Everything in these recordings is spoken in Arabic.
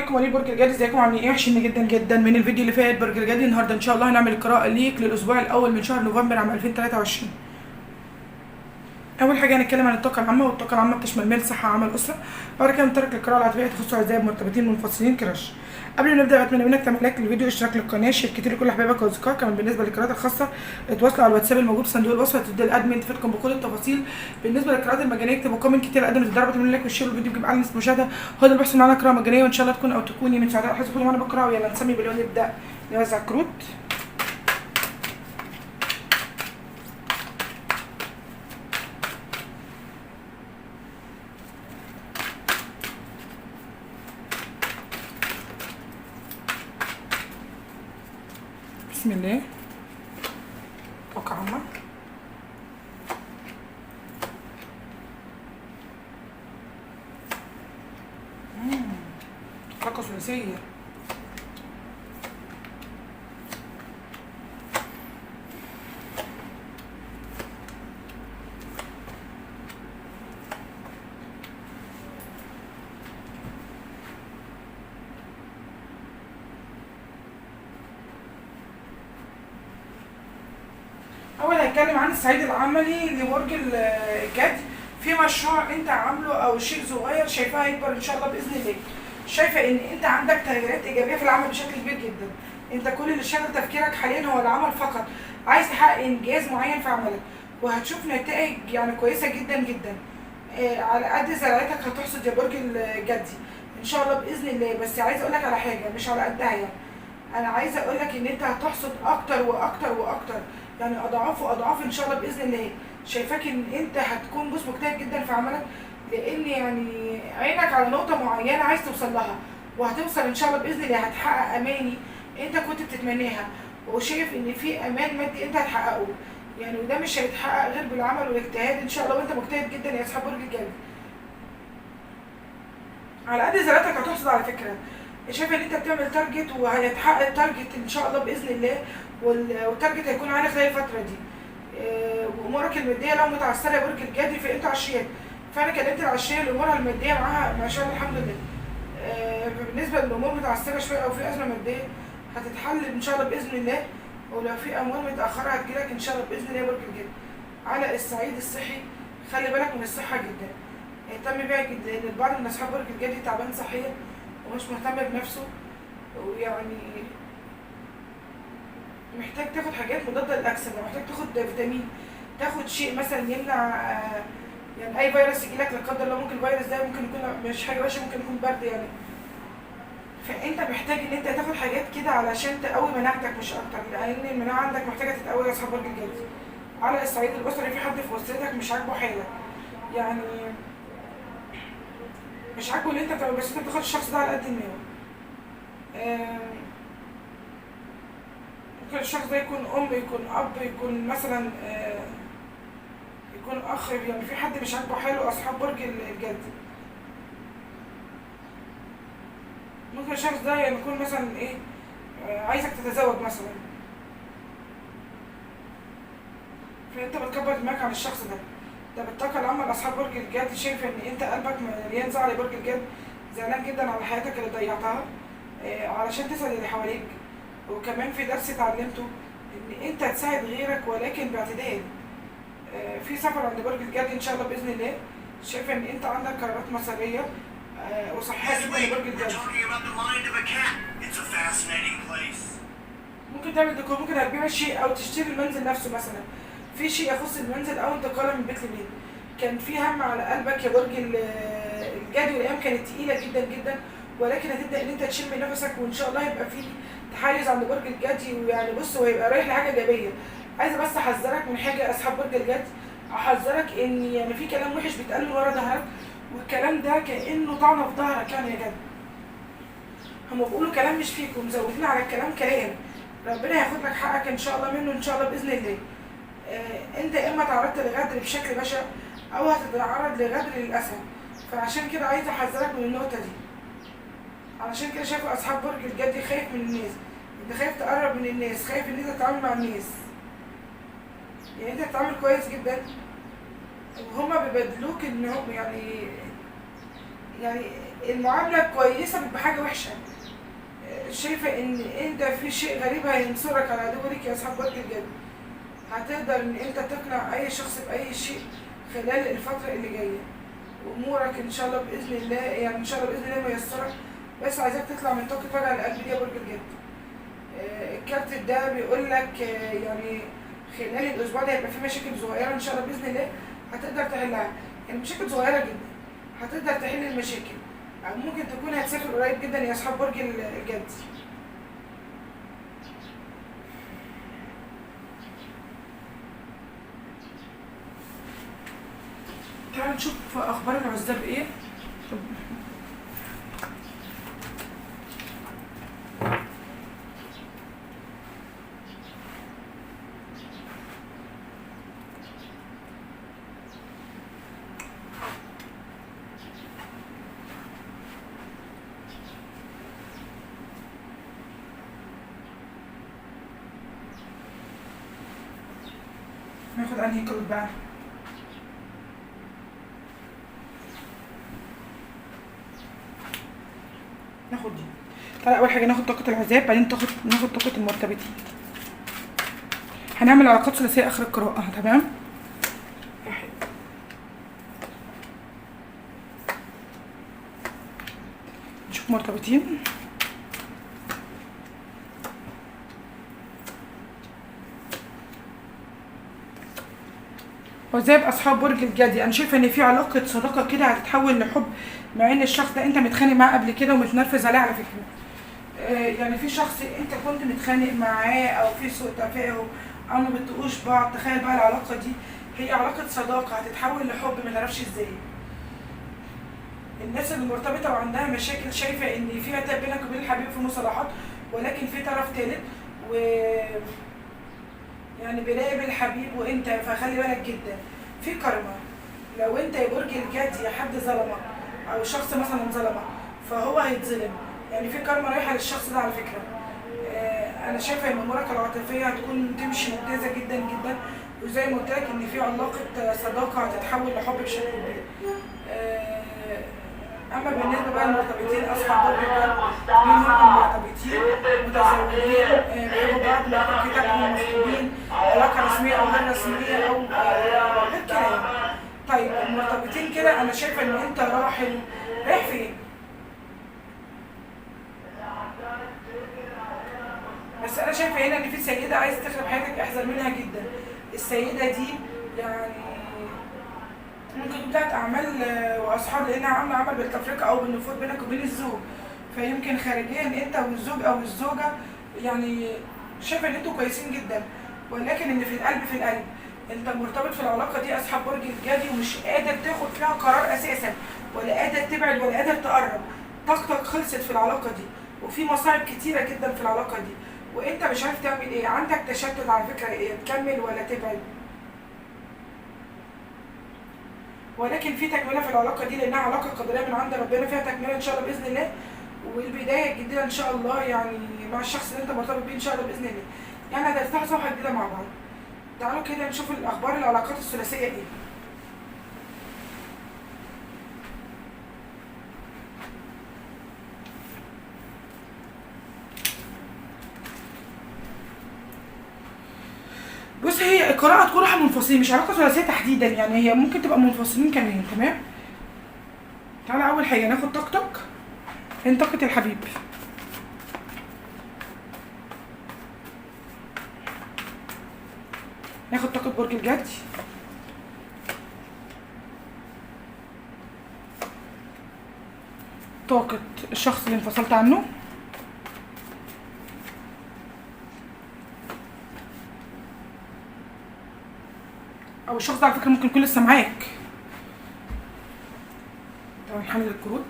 عليكم وليد برج الجدي، ازيكم عاملين ايه؟ وحشني جدا جدا. من الفيديو اللي فات برج الجدي، النهارده ان شاء الله هنعمل قراءه ليك للاسبوع الاول من شهر نوفمبر عام 2023. اول حاجه هنتكلم عن الطاقه العامه، والطاقه العامه بتشمل مال، صحه، عمل، اسره. بعد كده نترك القراءه العاطفيه تخص اعزاب مرتبطين منفصلين كراش. قبل ما نبدا اتمنى منك تعمل لايك للفيديو، اشتراك للقناه، شير كتير لكل احبابك واصدقائك. كمان بالنسبه للقراءات الخاصه اتواصلوا على الواتساب الموجود في صندوق الوصف، هتدي الادمن تفيدكم بكل التفاصيل. بالنسبه للقراءات المجانيه اكتبوا كومنت كتير، ادمن تقدروا تعملوا لايك وشير الفيديو يجيب اعلى نسبه مشاهده. هو ده اللي بيحصل معانا قراءه مجانيه، وان شاء الله تكون او تكوني من سعداء حيث كل وانا بقرا. ويلا نسمي بالله ونبدا نوزع كروت. بسم الله. طاقة عامة، طاقة ثلاثية. أول هنتكلم عن الصعيد العملي لبرج الجدي. في مشروع أنت عامله أو شيء صغير شايفاه هيكبر إن شاء الله بإذن الله. شايفة إن أنت عندك تغييرات إيجابية في العمل بشكل كبير جدا. أنت كل اللي شاغل تفكيرك حاليا هو العمل فقط. عايز تحقق إنجاز معين في عملك، وهتشوف نتائج يعني كويسة جدا جدا. على قد زرعتك هتحصد يا برج الجدي إن شاء الله بإذن الله. بس عايزة أقول لك على حاجة مش على قدها يعني. انا عايزه اقول لك ان انت هتحصد اكتر واكتر واكتر، يعني اضعاف واضعاف ان شاء الله باذن الله. شايفاك ان انت هتكون بص مجتهد جدا في عملك، لان يعني عينك على نقطه معينه عايز توصل لها، وهتوصل ان شاء الله باذن الله. هتحقق اماني انت كنت بتتمناها، وشايف ان في امان مادي انت هتحققه يعني. وده مش هيتحقق غير بالعمل والاجتهاد ان شاء الله، وانت مجتهد جدا يا اصحاب برج الجدي. على قد زرعتك هتحصد على فكره. شايفه ان انت بتعمل تارجت وهيتحقق التارجت ان شاء الله باذن الله، والتارجت هيكون عالي خلال الفتره دي. وامورك الماديه لو متعثره يا برج الجدي في انت عشريات، فانا كلمت العشريه اللي امورها الماديه معاها ما شاء الله الحمد لله. بالنسبه للامور متعثره شويه او في ازمه ماديه هتتحل ان شاء الله باذن الله. ولو في اموال متاخره هتجيلك ان شاء الله باذن الله يا برج الجدي. على الصعيد الصحي خلي بالك من الصحه جدا، اهتم بيها جدا، لان البعض من اصحاب برج الجدي تعبان صحيا ومش مهتم بنفسه، ويعني محتاج تاخد حاجات مضادة للأكسدة، محتاج تاخد فيتامين، تاخد شيء مثلا يمنع يعني أي فيروس يجيلك لا قدر الله. ممكن الفيروس ده ممكن يكون مش حاجة وحشة، ممكن يكون برد يعني. فأنت محتاج إن أنت تاخد حاجات كده علشان تقوي مناعتك مش أكتر، لأن المناعة عندك محتاجة تتقوي يا أصحاب برج الجدي. على الصعيد الأسري في حد في أسرتك مش عاجبه حالك، يعني مش عاجبه اللي أنت بتعمله، بس أنت بتاخد الشخص ده على قد دماغه. ممكن الشخص ده يكون أم، يكون أب، يكون مثلا يكون أخ، يعني في حد مش عاجبه حاله أصحاب برج الجدي. ممكن الشخص ده يعني يكون مثلا إيه عايزك تتزوج مثلا، فأنت بتكبر دماغك عن الشخص ده. ده بالطاقة العامة لأصحاب برج الجدي. شايفة إن أنت قلبك مليان زعل يا برج الجدي، زعلان جدا على حياتك اللي ضيعتها علشان تسعد اللي حواليك. وكمان في درس اتعلمته ان انت تساعد غيرك ولكن باعتدال. في سفر عند برج الجدي ان شاء الله باذن الله. شايفه ان انت عندك قرارات مصيريه وصحيه جدا لبرج الجدي. ممكن تعمل ديكور، ممكن هتبيع شيء او تشتري المنزل نفسه مثلا، في شيء يخص المنزل او انتقاله من بيت لبيت. كان في هم على قلبك يا برج الجدي، والايام كانت تقيله جدا جدا، ولكن هتبدا ان انت تشم نفسك، وان شاء الله هيبقى في تحيز عند برج الجدي. ويعني بص هو هيبقى رايح لحاجه ايجابيه. عايزه بس احذرك من حاجه يا اصحاب برج الجدي، احذرك ان يعني في كلام وحش بيتقال من ورا ظهرك، والكلام ده كانه طعنه في ظهرك يعني يا جدع. هم بيقولوا كلام مش فيك ومزودين على الكلام كلام. ربنا هياخد لك حقك ان شاء الله منه ان شاء الله باذن الله. انت يا اما تعرضت لغدر بشكل بشع او هتتعرض لغدر للاسف، فعشان كده عايزه احذرك من النقطه دي. علشان كده شايفه اصحاب برج الجدي خايف من الناس، انت خايف تقرب من الناس، خايف ان انت تتعامل مع الناس. يعني انت بتتعامل كويس جدا وهما بيبادلوك ان هم يعني المعاملة كويسة بتبقى حاجة وحشة. شايفة ان انت في شيء غريب هينصرك على عدوك يا اصحاب برج الجد. هتقدر ان انت تقنع اي شخص باي شيء خلال الفترة اللي جاية، وامورك ان شاء الله باذن الله، يعني ان شاء الله باذن الله ميسرة. بس عايزاك تطلع من طاقة وجع القلب دي يا برج الجد. الكارت ده بيقول لك يعني خلال الاسبوع ده هيبقى في مشاكل صغيرة ان شاء الله باذن الله هتقدر تحلها، يعني مشاكل صغيرة جدا هتقدر تحل المشاكل، او ممكن تكون هتسافر قريب جدا يا اصحاب برج الجد. تعالوا نشوف اخبار العزاب ايه. ناخد انهي كود بقى؟ ناخد دي. تعالى اول حاجه ناخد طاقه العزاب، بعدين ناخد طاقه المرتبطين. هنعمل علاقات ثلاثيه اخر القراءه، تمام؟ نشوف مرتبطين. عزاب اصحاب برج الجدي، انا شايفه ان في علاقه صداقه كده هتتحول لحب، مع ان الشخص ده انت متخانق معاه قبل كده ومتنرفز عليه على فكره. يعني في شخص انت كنت متخانق معاه او في سوء تفاهم او ما بتقوش بعض. تخيل بقى العلاقه دي هي علاقه صداقه هتتحول لحب، ما تعرفش ازاي. الناس اللي مرتبطه وعندها مشاكل شايفه ان في عتاب بينك وبين الحبيب في مصالحات، ولكن في طرف ثالث و يعني بيراقب الحبيب وانت، فخلي بالك جدا في كارما. لو انت يا برج الجدي حد ظلمك او شخص مثلا ظلمك فهو هيتظلم، يعني في كارما رايحه للشخص ده على فكره. انا شايفه ان امورك العاطفيه هتكون تمشي ممتازه جدا جدا، وزي ما قلت لك ان في علاقه صداقه هتتحول لحب بشكل كبير. اما بالنسبه بقى للمرتبطين اصحاب برج الجدي، مين هم المرتبطين؟ متزوجين، بيحبوا بعض، ممكن كده مخطوبين، علاقه رسميه او غير رسميه او غير كده يعني. طيب المرتبطين كده انا شايفه ان انت رايح فين؟ بس انا شايفه هنا ان في سيده عايزه تخرب حياتك، احذر منها جدا. السيده دي يعني ممكن تكون بتاعت اعمال واصحاب، لانها عامله عمل بالتفرقه او بالنفوذ بينك وبين الزوج، فيمكن خارجيا انت والزوج او الزوجه يعني شايفه ان انتوا كويسين جدا، ولكن اللي في القلب في القلب. انت مرتبط في العلاقه دي اصحاب برج الجدي ومش قادر تاخد فيها قرار اساسا، ولا قادر تبعد ولا قادر تقرب. طاقتك خلصت في العلاقه دي، وفي مصاعب كتيره جدا في العلاقه دي، وانت مش عارف تعمل ايه. عندك تشتت على فكره، ايه تكمل ولا تبعد؟ ولكن في تكمله في العلاقه دي، لانها علاقه قدريه من عند ربنا، فيها تكمله ان شاء الله باذن الله، والبدايه الجديده ان شاء الله يعني مع الشخص اللي انت مرتبط بيه ان شاء الله باذن الله، يعني هتفتحوا صفحه جديده مع بعض. تعالوا كده نشوف الاخبار العلاقات الثلاثيه ايه. بص، هي القراءه تكون راحه منفصلين، مش علاقه ثلاثيه تحديدا، يعني هي ممكن تبقى منفصلين كمان، تمام؟ تعالى اول حاجه ناخد طاقتك، من طاقه الحبيب. ناخد طاقه برج الجدي، طاقه الشخص اللي انفصلت عنه، او الشخص ده على فكره ممكن يكون لسه معاك. طبعا نحلل الكروت.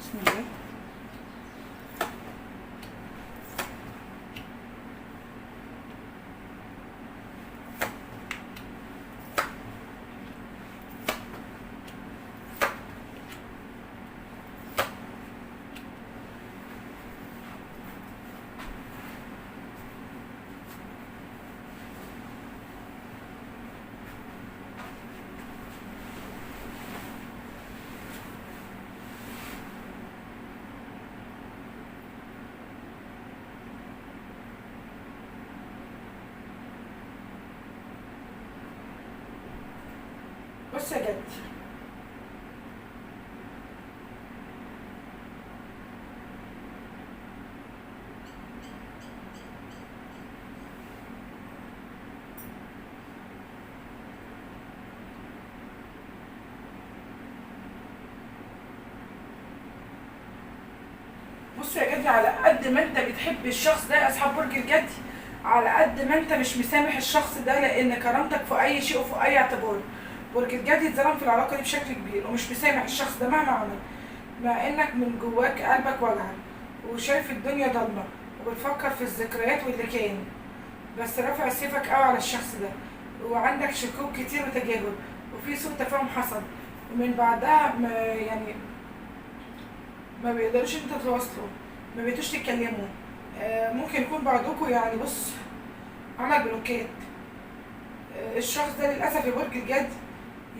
بسم الله. بص يا جد، بص يا جدي، على قد ما انت بتحب الشخص ده يا اصحاب برج الجدي، على قد ما انت مش مسامح الشخص ده لان كرامتك في اي شيء وفي اي اعتبار. برج الجدي اتظلم في العلاقه دي بشكل كبير ومش مسامح الشخص ده مهما عمل، مع انك من جواك قلبك وجعك وشايف الدنيا ضلمه وبتفكر في الذكريات واللي كان، بس رافع سيفك قوي على الشخص ده وعندك شكوك كتير وتجاهل وفي سوء تفاهم حصل، ومن بعدها ما يعني ما بيقدروش انتوا تتواصلوا، ما بقيتوش تتكلموا. ممكن يكون بعضكم يعني بص عمل بلوكات. الشخص ده للاسف يا برج الجد،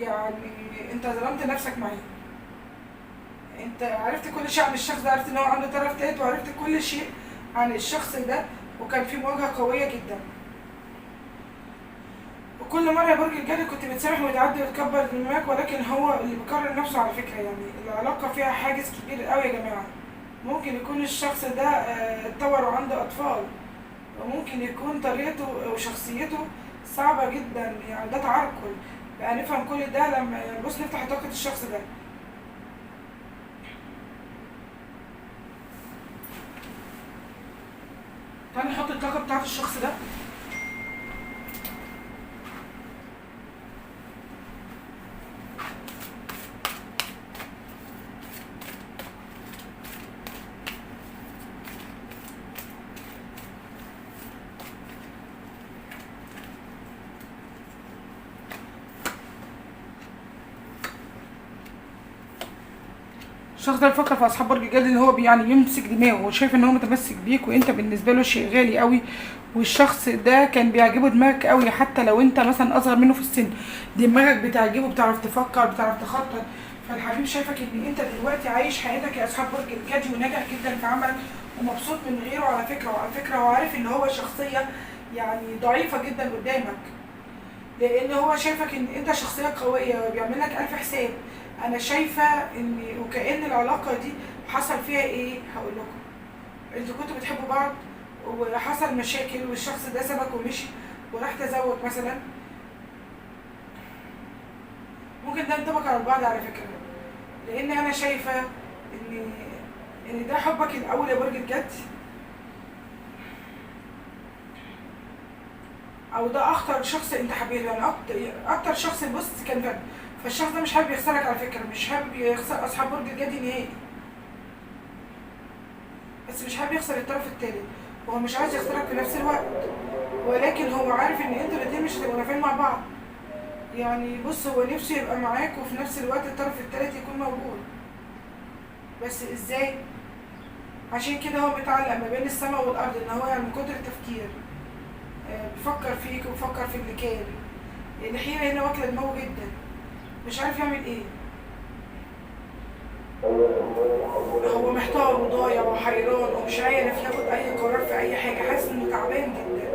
يعني انت ظلمت نفسك معاه. انت عرفت كل شيء عن الشخص ده، عرفت ان هو عنده طرف تالت وعرفت كل شيء عن الشخص ده، وكان في مواجهة قوية جدا. وكل مرة يا برج الجدي كنت بتسامح وتعدي وتكبر دماغك، ولكن هو اللي بيكرر نفسه على فكرة. يعني العلاقة فيها حاجز كبير قوي يا جماعة. ممكن يكون الشخص ده اتطور وعنده أطفال، وممكن يكون طريقته وشخصيته صعبة جدا، يعني ده تعرقل. بقى نفهم كل ده لما يعني بص نفتح طاقة الشخص ده. تعالى نحط الطاقة بتاعت الشخص ده. الشخص ده بيفكر في اصحاب برج الجدي ان هو يعني يمسك دماغه وشايف ان هو متمسك بيك وانت بالنسبه له شيء غالي قوي. والشخص ده كان بيعجبه دماغك قوي حتى لو انت مثلا اصغر منه في السن، دماغك بتعجبه، بتعرف تفكر، بتعرف تخطط. فالحبيب شايفك ان انت دلوقتي عايش حياتك يا اصحاب برج الجدي وناجح جدا في عملك ومبسوط من غيره على فكره. وعلى فكره هو عارف ان هو شخصيه يعني ضعيفه جدا قدامك، لان هو شايفك ان انت شخصيه قويه وبيعمل لك الف حساب. انا شايفه ان وكأن العلاقه دي حصل فيها ايه، هقول لكم. انتوا كنتوا بتحبوا بعض وحصل مشاكل والشخص ده سابك ومشي وراح تزوج مثلا. ممكن ده ينطبق على البعض على فكره، لان انا شايفه ان ده حبك الاول يا برج الجد، او ده اخطر شخص انت حبيته. يعني اكتر شخص بص كان فن. فالشخص ده مش حابب يخسرك على فكره، مش حابب يخسر اصحاب برج الجدي نهائي، بس مش حابب يخسر الطرف التالت. هو مش عايز يخسرك في نفس الوقت، ولكن هو عارف ان انتوا الاتنين مش هتبقوا نافعين مع بعض. يعني بص هو نفسه يبقى معاك وفي نفس الوقت الطرف التالت يكون موجود، بس ازاي؟ عشان كده هو متعلق ما بين السماء والارض، ان هو يعني من كتر التفكير بيفكر فيك وبيفكر في اللي كان. الحيرة هنا واكلة دماغه جدا، مش عارف يعمل ايه. هو محتار وضايع وحيران ومش عارف ياخد اي قرار في اي حاجة، حاسس انه تعبان جدا.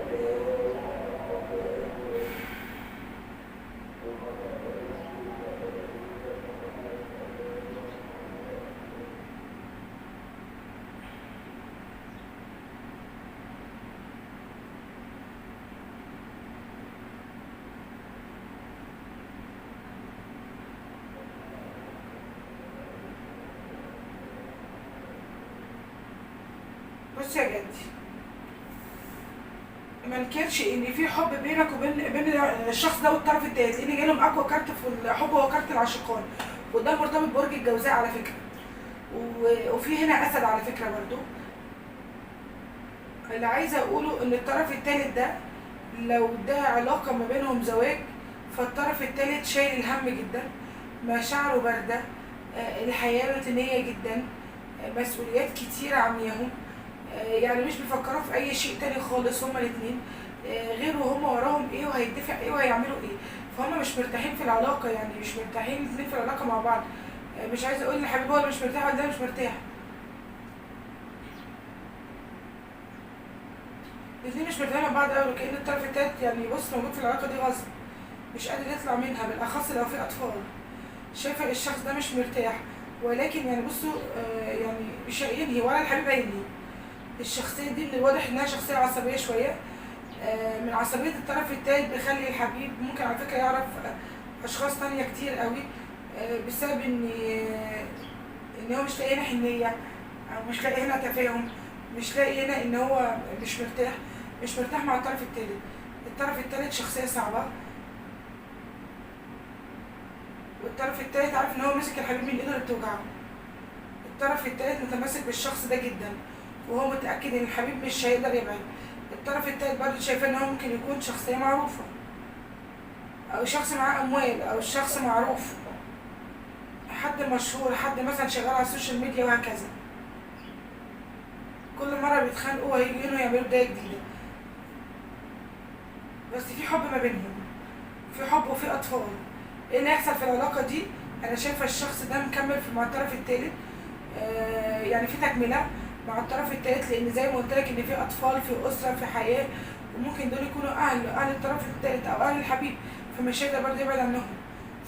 بص يا جدي، ما انكرش ان في حب بينك وبين الشخص ده والطرف التالت، لان جاي لهم اقوى كارت في الحب هو كارت العاشقان، وده مرتبط برج الجوزاء على فكره. وفي هنا اسد على فكره برضو. اللي عايزه اقوله ان الطرف التالت ده لو ده علاقه ما بينهم زواج، فالطرف التالت شايل الهم جدا، مشاعره بارده، الحياه روتينيه جدا، مسؤوليات كتيره عمياهم. يعني مش بيفكروا في اي شيء تاني خالص هما الاثنين، غير وهم وراهم ايه وهيدفع ايه وهيعملوا ايه. فهم مش مرتاحين في العلاقه، يعني مش مرتاحين الاثنين في العلاقه مع بعض. مش عايزه اقول لحبيبي هو اللي مش مرتاح ولا ده مش مرتاح، الاثنين مش مرتاحين مع بعض قوي، كأن الطرف التالت يعني بص موجود في العلاقه دي غصب. مش قادر يطلع منها، بالاخص لو في اطفال. شايفه الشخص ده مش مرتاح، ولكن يعني بصوا يعني مش هينهي ولا الحبيب هينهي. الشخصيه دي اللي واضح انها شخصيه عصبيه شويه. من عصبيه الطرف الثالث بيخلي الحبيب ممكن على فكره يعرف اشخاص تانية كتير قوي، بسبب ان هو مش لاقي هنا حنيه، او مش لاقي هنا تفاهم، مش لاقي هنا ان هو مش مرتاح مع الطرف الثالث. الطرف الثالث شخصيه صعبه، والطرف الثالث عارف ان هو مسك الحبيب من ايده اللي بتوجعه. الطرف الثالث متمسك بالشخص ده جدا، وهو متاكد ان الحبيب مش هيقدر يبعد. الطرف الثالث برضه شايفاه ان هو ممكن يكون شخصيه معروفه، او شخص معاه اموال، او شخص معروف، حد مشهور، حد مثلا شغال على السوشيال ميديا وهكذا. كل مره بيتخانقوا وهيجوا يعملوا بدايه جديده، بس في حب ما بينهم، في حب وفي اطفال. ايه اللي هيحصل في العلاقه دي؟ انا شايفه الشخص ده مكمل مع الطرف الثالث، يعني في تكمله مع الطرف الثالث، لان زي ما قلت لك ان في اطفال، في اسره، في حياه، وممكن دول يكونوا اهل الطرف الثالث او اهل الحبيب، فمش هيقدر برضه يبعد عنهم.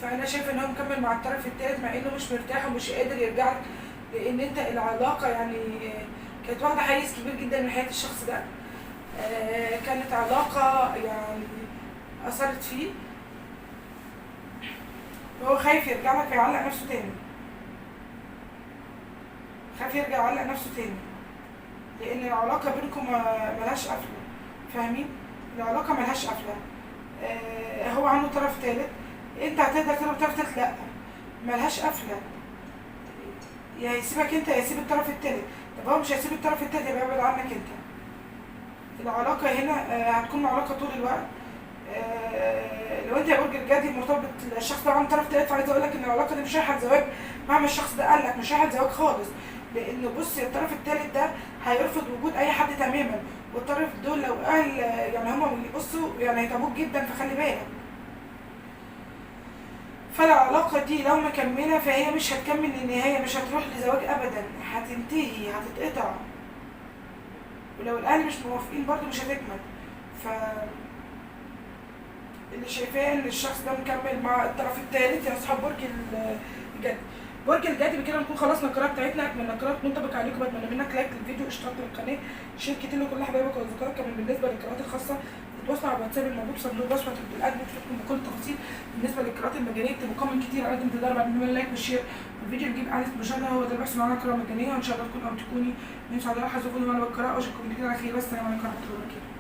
فانا شايفه ان هو مكمل مع الطرف الثالث مع انه مش مرتاح ومش قادر يرجع لك، لان انت العلاقه يعني كانت واخده حيز كبير جدا من حياه الشخص ده. كانت علاقه يعني اثرت فيه، وهو خايف يرجع لك ويعلق نفسه تاني، خايف يرجع يعلق نفسه تاني، لان العلاقه بينكم ملهاش قفله. فاهمين؟ العلاقه ملهاش قفله. هو عنده طرف ثالث، انت هتقدر تبقى طرف ثالث؟ لا، ملهاش قفله. يا يسيبك انت يا يسيب الطرف الثالث. طب هو مش هيسيب الطرف الثالث، يبقى يبعد عنك انت. العلاقه هنا هتكون علاقه طول الوقت. لو انت يا برج الجدي مرتبط الشخص ده عنده طرف ثالث، فعايزه اقول لك ان العلاقه دي مش رايحه زواج مهما الشخص ده قال لك، مش رايحه زواج خالص. لان بص، الطرف الثالث ده هيرفض وجود اي حد تماما، والطرف دول لو اهل يعني هما بيبصوا يعني هيتعبوك جدا، فخلي بالك. فالعلاقه دي لو مكمله فهي مش هتكمل للنهايه، مش هتروح لزواج ابدا، هتنتهي، هتتقطع. ولو الاهل مش موافقين برضو مش هتكمل. ف اللي شايفاه ان الشخص ده مكمل مع الطرف الثالث يا اصحاب برج الجدي. برج الجدي بكده نكون خلصنا القراءه بتاعتنا. اتمنى القراءه تنطبق عليكم، بتمنى منك لايك للفيديو، اشتراك للقناه، شير كتير لكل حبايبك واصدقائك. كمان بالنسبه للقراءات الخاصه تتواصلوا على الواتساب الموجود في صندوق الوصف، وتكتبوا الادمن تفيدكم بكل التفاصيل. بالنسبه للقراءات المجانيه اكتبوا كومنت كتير على قد تقدروا، بعد ما لايك وشير والفيديو يجيب اعلى مشاهده. هو ده اللي بيحصل معانا قراءه مجانيه، وان شاء الله تكونوا او تكوني من سعداء حظكم وانا بالقراءه. واشوفكم كده على خير، والسلام عليكم ورحمه الله وبركاته.